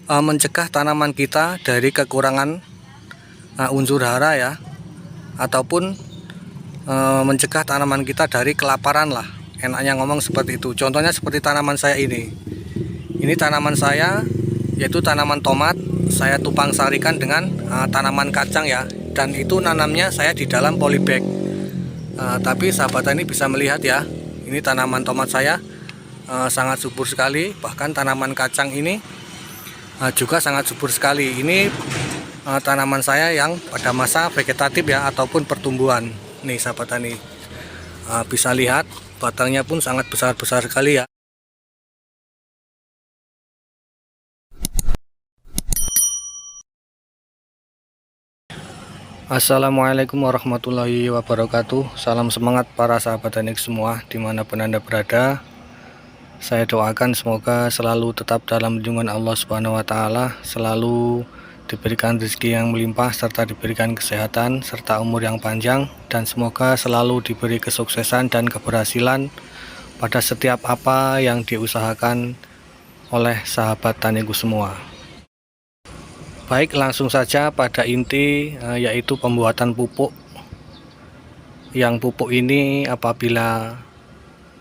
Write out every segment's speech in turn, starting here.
mencegah tanaman kita dari kekurangan unsur hara ya, ataupun mencegah tanaman kita dari kelaparan lah, enaknya ngomong seperti itu. Contohnya seperti tanaman saya ini tanaman saya yaitu tanaman tomat, saya tumpang sarikan dengan tanaman kacang ya, dan itu nanamnya saya di dalam polybag. Tapi sahabat tani bisa melihat ya, ini tanaman tomat saya sangat subur sekali, bahkan tanaman kacang ini juga sangat subur sekali. Ini tanaman saya yang pada masa vegetatif ya, ataupun pertumbuhan. Nih sahabat tani, bisa lihat batangnya pun sangat besar-besar sekali ya. Assalamualaikum warahmatullahi wabarakatuh. Salam semangat para sahabat tani semua dimanapun Anda berada. Saya doakan semoga selalu tetap dalam lindungan Allah Subhanahu wa Ta'ala, selalu diberikan rezeki yang melimpah, serta diberikan kesehatan serta umur yang panjang, dan semoga selalu diberi kesuksesan dan keberhasilan pada setiap apa yang diusahakan oleh sahabat taniku semua. Baik, langsung saja pada inti, yaitu pembuatan pupuk. Yang pupuk ini apabila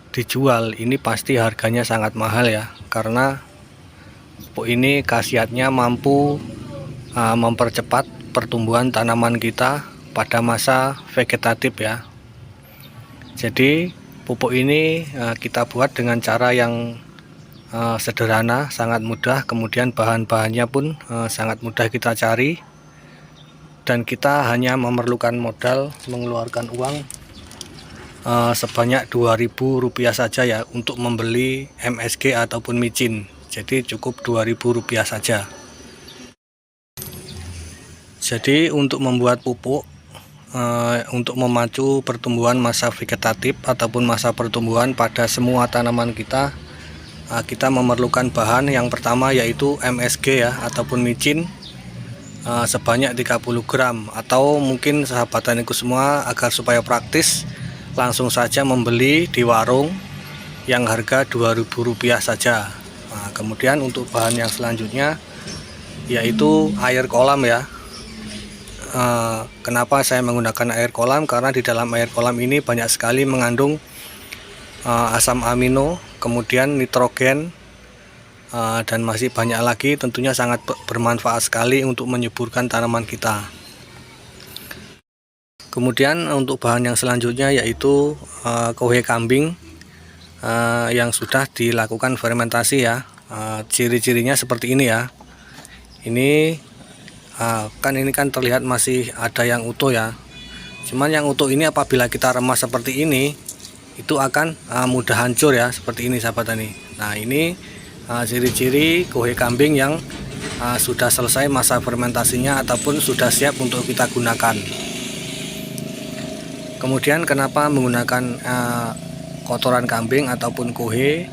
dijual ini pasti harganya sangat mahal ya, karena pupuk ini khasiatnya mampu mempercepat pertumbuhan tanaman kita pada masa vegetatif ya. Jadi pupuk ini kita buat dengan cara yang sederhana, sangat mudah, kemudian bahan-bahannya pun sangat mudah kita cari, dan kita hanya memerlukan modal mengeluarkan uang sebanyak Rp2.000 saja ya untuk membeli MSG ataupun micin. Jadi cukup Rp2.000 saja. Jadi untuk membuat pupuk untuk memacu pertumbuhan masa vegetatif ataupun masa pertumbuhan pada semua tanaman kita, kita memerlukan bahan yang pertama yaitu MSG ya, ataupun micin sebanyak 30 gram, atau mungkin sahabat taniku semua agar supaya praktis langsung saja membeli di warung yang harga Rp2.000 saja. Nah, kemudian untuk bahan yang selanjutnya yaitu air kolam ya. Kenapa saya menggunakan air kolam? Karena di dalam air kolam ini banyak sekali mengandung asam amino, kemudian nitrogen, dan masih banyak lagi, tentunya sangat bermanfaat sekali untuk menyuburkan tanaman kita. Kemudian untuk bahan yang selanjutnya yaitu kohe kambing yang sudah dilakukan fermentasi ya. Ciri-cirinya seperti ini ya. Ini kan terlihat masih ada yang utuh ya. Cuman yang utuh ini apabila kita remas seperti ini, itu akan mudah hancur ya, seperti ini sahabat tani. Nah, ini ciri-ciri kohe kambing yang sudah selesai masa fermentasinya ataupun sudah siap untuk kita gunakan. Kemudian kenapa menggunakan kotoran kambing ataupun kohe?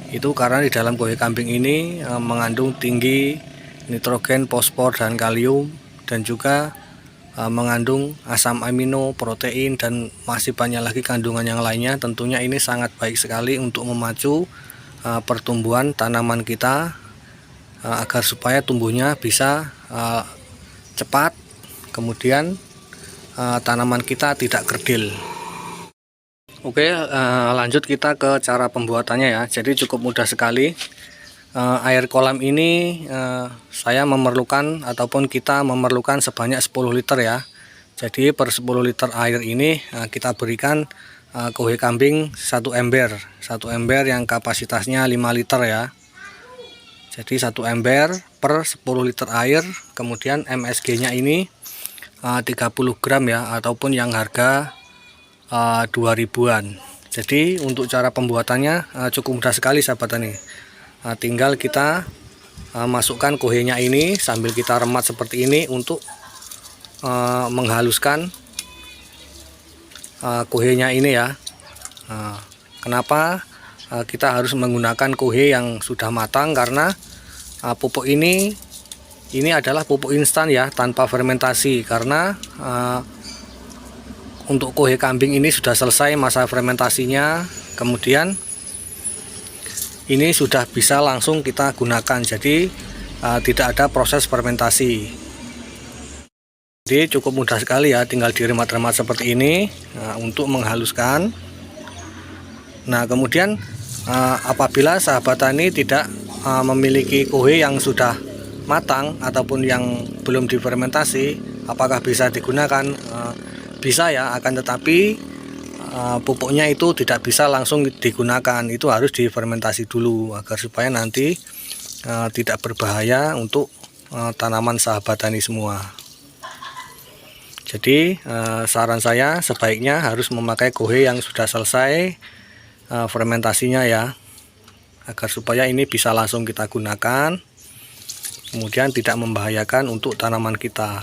Itu karena di dalam kohe kambing ini mengandung tinggi nitrogen, fosfor, dan kalium, dan juga mengandung asam amino, protein, dan masih banyak lagi kandungan yang lainnya. Tentunya ini sangat baik sekali untuk memacu pertumbuhan tanaman kita agar supaya tumbuhnya bisa cepat, kemudian tanaman kita tidak kerdil. Oke, lanjut kita ke cara pembuatannya ya. Jadi cukup mudah sekali. Air kolam ini saya memerlukan ataupun kita memerlukan sebanyak 10 liter ya. Jadi per 10 liter air ini kita berikan kohe kambing 1 ember. 1 ember yang kapasitasnya 5 liter ya. Jadi 1 ember per 10 liter air. Kemudian MSG nya ini 30 gram ya, ataupun yang harga 2000-an. Jadi untuk cara pembuatannya cukup mudah sekali sahabat tani. Tinggal kita masukkan kohenya ini sambil kita remat seperti ini untuk menghaluskan kohenya ini ya. Kenapa kita harus menggunakan kohe yang sudah matang? Karena pupuk ini adalah pupuk instan ya, tanpa fermentasi. Karena untuk kohe kambing ini sudah selesai masa fermentasinya, kemudian ini sudah bisa langsung kita gunakan. Jadi tidak ada proses fermentasi. Jadi cukup mudah sekali ya, tinggal diremat-remat seperti ini untuk menghaluskan. Nah kemudian apabila sahabat tani tidak memiliki kuhe yang sudah matang ataupun yang belum difermentasi, apakah bisa digunakan? Bisa ya, akan tetapi pupuknya itu tidak bisa langsung digunakan, itu harus difermentasi dulu agar supaya nanti tidak berbahaya untuk tanaman sahabat tani semua. Jadi saran saya sebaiknya harus memakai kuhe yang sudah selesai fermentasinya ya, agar supaya ini bisa langsung kita gunakan, kemudian tidak membahayakan untuk tanaman kita.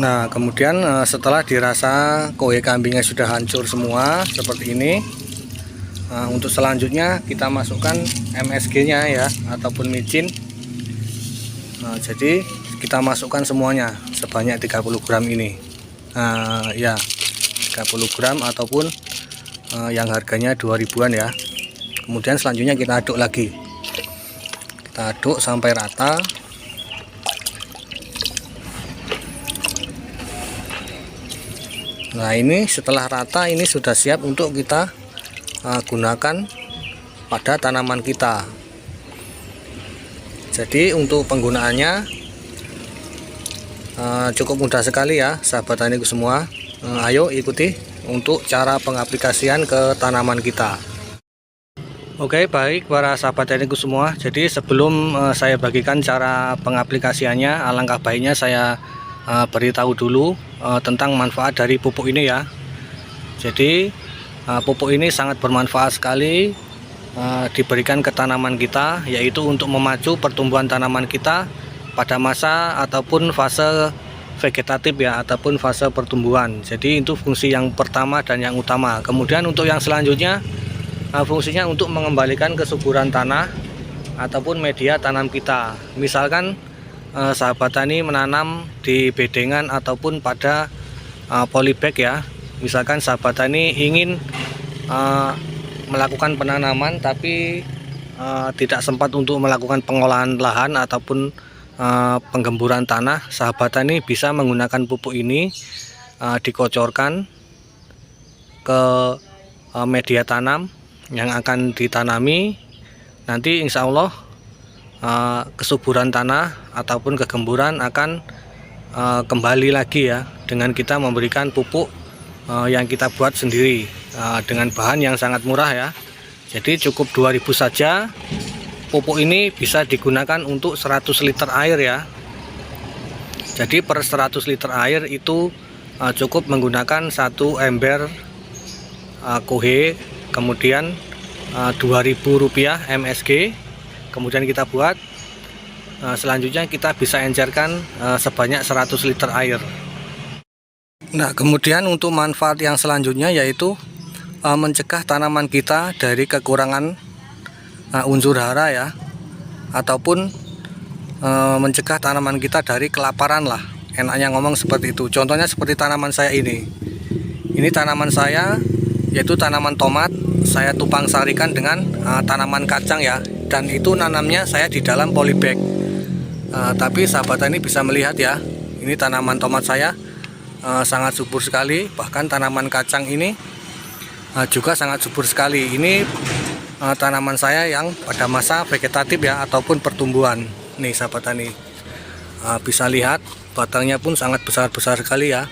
Nah kemudian setelah dirasa kuhe kambingnya sudah hancur semua seperti ini, untuk selanjutnya kita masukkan MSG nya ya, ataupun micin. Jadi kita masukkan semuanya sebanyak 30 gram ini. Ya 30 gram ataupun yang harganya 2000-an ya. Kemudian selanjutnya kita aduk lagi, kita aduk sampai rata. Nah ini setelah rata, ini sudah siap untuk kita gunakan pada tanaman kita. Jadi untuk penggunaannya cukup mudah sekali ya sahabat taniku semua. Ayo ikuti untuk cara pengaplikasian ke tanaman kita. Oke, baik para sahabat taniku semua, jadi sebelum saya bagikan cara pengaplikasiannya, alangkah baiknya saya beritahu dulu tentang manfaat dari pupuk ini ya. Jadi pupuk ini sangat bermanfaat sekali diberikan ke tanaman kita, yaitu untuk memacu pertumbuhan tanaman kita pada masa ataupun fase vegetatif ya, ataupun fase pertumbuhan. Jadi itu fungsi yang pertama dan yang utama. Kemudian untuk yang selanjutnya, fungsinya untuk mengembalikan kesuburan tanah ataupun media tanam kita. Misalkan sahabat tani menanam di bedengan ataupun pada polybag ya. Misalkan sahabat tani ingin melakukan penanaman tapi tidak sempat untuk melakukan pengolahan lahan ataupun penggemburan tanah, sahabat tani bisa menggunakan pupuk ini, dikocorkan ke media tanam yang akan ditanami. Nanti insya Allah kesuburan tanah ataupun kegemburan akan kembali lagi ya, dengan kita memberikan pupuk yang kita buat sendiri dengan bahan yang sangat murah ya. Jadi cukup 2000 saja. Pupuk ini bisa digunakan untuk 100 liter air ya. Jadi per 100 liter air itu cukup menggunakan 1 ember kuhe, kemudian Rp2.000 MSG. Kemudian kita buat, selanjutnya kita bisa encerkan sebanyak 100 liter air. Nah kemudian untuk manfaat yang selanjutnya yaitu mencegah tanaman kita dari kekurangan unsur hara ya, ataupun mencegah tanaman kita dari kelaparan lah, enaknya ngomong seperti itu. Contohnya seperti tanaman saya ini tanaman saya yaitu tanaman tomat, saya tumpang sarikan dengan tanaman kacang ya, dan itu nanamnya saya di dalam polybag. Tapi sahabat tani bisa melihat ya, ini tanaman tomat saya sangat subur sekali, bahkan tanaman kacang ini juga sangat subur sekali. Ini tanaman saya yang pada masa vegetatif ya, ataupun pertumbuhan. Nih sahabat tani bisa lihat batangnya pun sangat besar-besar sekali ya.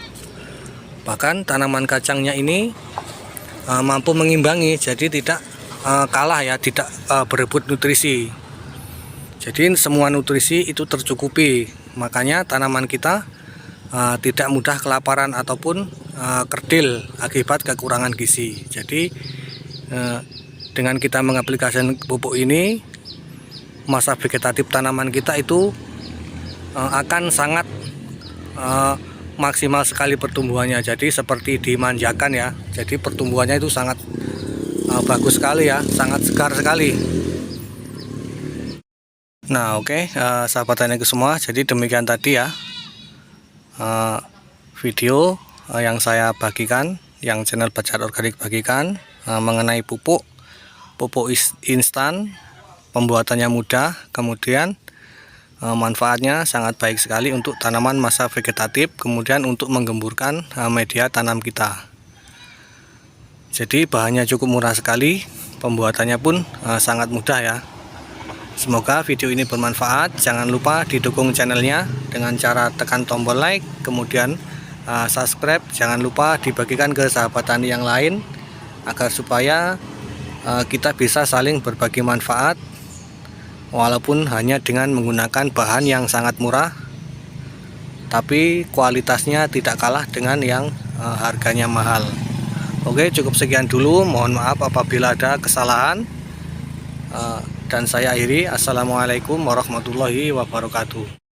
Bahkan tanaman kacangnya ini mampu mengimbangi, jadi tidak kalah ya, tidak berebut nutrisi. Jadi semua nutrisi itu tercukupi, makanya tanaman kita tidak mudah kelaparan ataupun kerdil akibat kekurangan gizi. Jadi dengan kita mengaplikasikan pupuk ini, masa vegetatif tanaman kita itu akan sangat maksimal sekali pertumbuhannya. Jadi seperti dimanjakan ya. Jadi pertumbuhannya itu sangat bagus sekali ya, sangat segar sekali. Nah oke, sahabat taniku semua, jadi demikian tadi ya video yang saya bagikan, yang channel Bacar Organik bagikan mengenai pupuk instan pembuatannya mudah, kemudian manfaatnya sangat baik sekali untuk tanaman masa vegetatif, kemudian untuk menggemburkan media tanam kita. Jadi bahannya cukup murah sekali, pembuatannya pun sangat mudah ya. Semoga video ini bermanfaat. Jangan lupa didukung channelnya dengan cara tekan tombol like, kemudian subscribe. Jangan lupa dibagikan ke sahabat tani yang lain agar supaya kita bisa saling berbagi manfaat, walaupun hanya dengan menggunakan bahan yang sangat murah, tapi kualitasnya tidak kalah dengan yang harganya mahal. Oke, cukup sekian dulu. Mohon maaf apabila ada kesalahan. Dan saya akhiri. Assalamualaikum warahmatullahi wabarakatuh.